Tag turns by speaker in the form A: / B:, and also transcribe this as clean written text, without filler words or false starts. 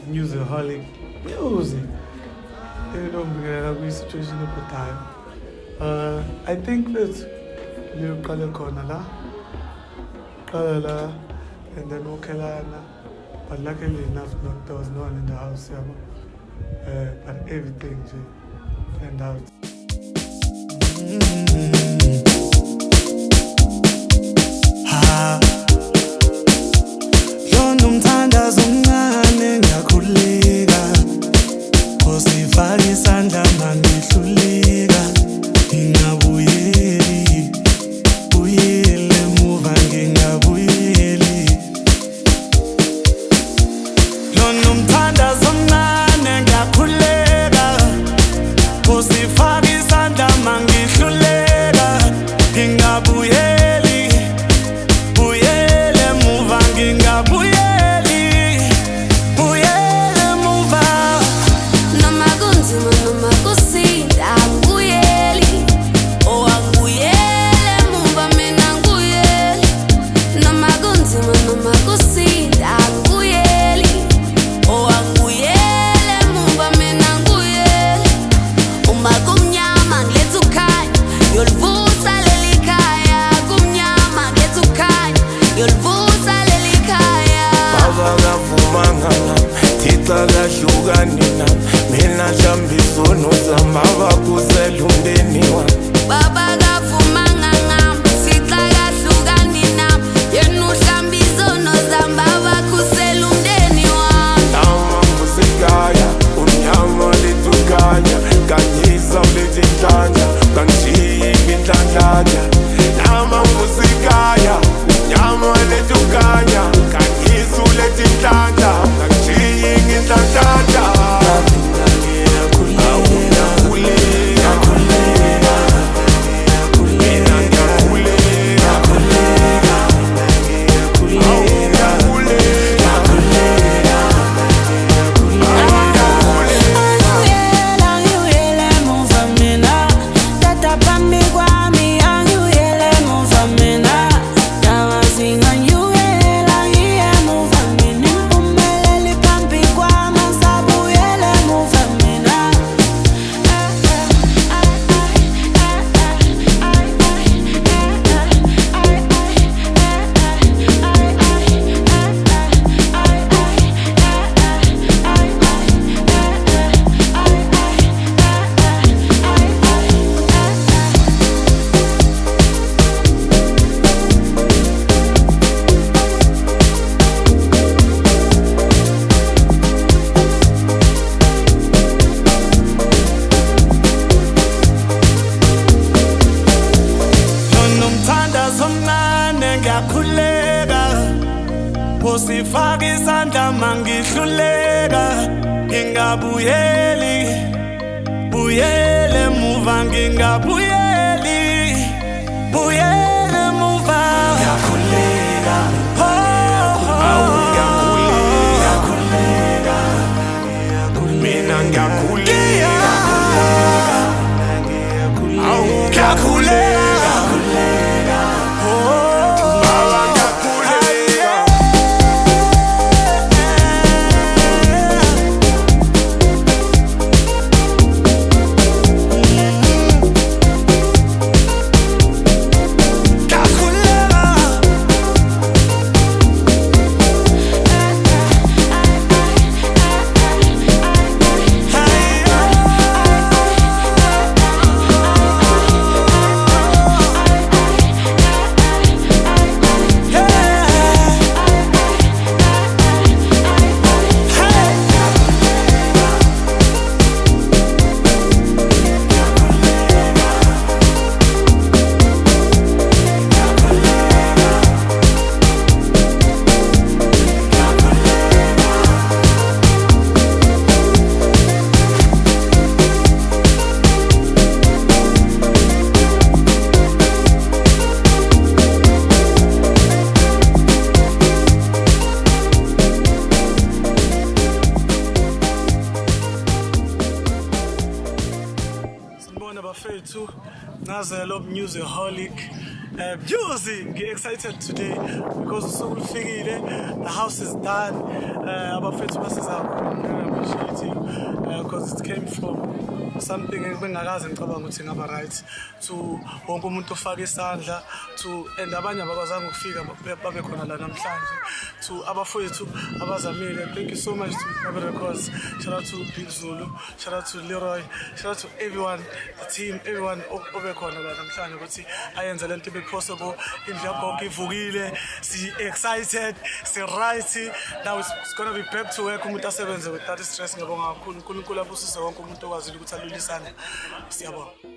A: musicaholic music. Enombelela kwi-situation ebhudayo. I think that liqale khona la. Qala la and then ukhelana. But luckily enough there was no one in the house, yabo. But everything turned out.
B: Lona umthandazo omncane ngiyakhuleka, Nkosi isandla mangihluleka, ngingabuyeli, buyele emuva ngingabuyeli. Lona umthandazo omncane ngiyakhuleka, Nkosi isandla mangihluleka, ngingabuyeli, buyele emuva ngingabuyeli, buyele emuva.
C: Noma kunzima noma kusinda angibuyeli, oh angibuyeli emuva mina angibuyeli. Noma kunzima noma kusinda angibuyeli, oh angibuyeli emuva mina angibuyeli. Uma kumnyama ngiletha ukhanya, yolivusa leli khaya. Kumnyama ngiletha ukhanya, yolivusa leli khaya.
B: Baba kavumanga ngami, Thixo kahlukani nami, mina nhlamba izono zami, abakusela umndeni wami.
C: Baba kavumanga ngami, Thixo kahlukani nami, yena uhlamba izono zami, abakhusela umndeni wami.
B: Nama ngusekhaya, umnyama letha ukhanya, khanyisa uletha inhlanhla, kangishiyi ngenhlanhlatha. Nama ngusekhaya, umnyama letha ukhanya, khanyisa uletha inhlanhla, kangishiyi ngenhlanhlatha. Angiyele emuva mina, tata phambi kwami, angiyele emuva mina. Yawazi ngangiyela emuva mina, impumelelo iphambi kwami, ngisabuyela emuva mina. Lona umthandazo omncane ngiyakhuleka, Nkosi faka isandla mangihluleka, ngingabuyeli, buyele emuva ngingabuyeli, buyele emuva. Ngiyakhuleka, ngiyakhuleka, mina ngiyakhuleka, ngiyakhuleka. Bafethu, naze lo musicaholic
A: Music, get excited today because usuku lufikile, the house is done. Abafethu basizakho, very appreciative because it came from something bengakaze ngicabanga ukuthi ngaba right to wonke umuntu ofaka isandla to and abanye abakwazanga ukufika babe khona la namhlanje to abafowethu abazamile. Thank you so much to Baba Records. Shout out to Big Zulu, shout out to Leroy, shout out to everyone, the team, everyone obe khona la namhlanje ukuthi ayenze lento ibe possible. Indlu yakho ivukile, si excited, si right. Now it's going to be back to work. Umuntu asebenze with that stress ngiyabonga kakhulu. uNkulunkulu abusise wonke umuntu okwazile ukuthi alulisane. Siyabonga.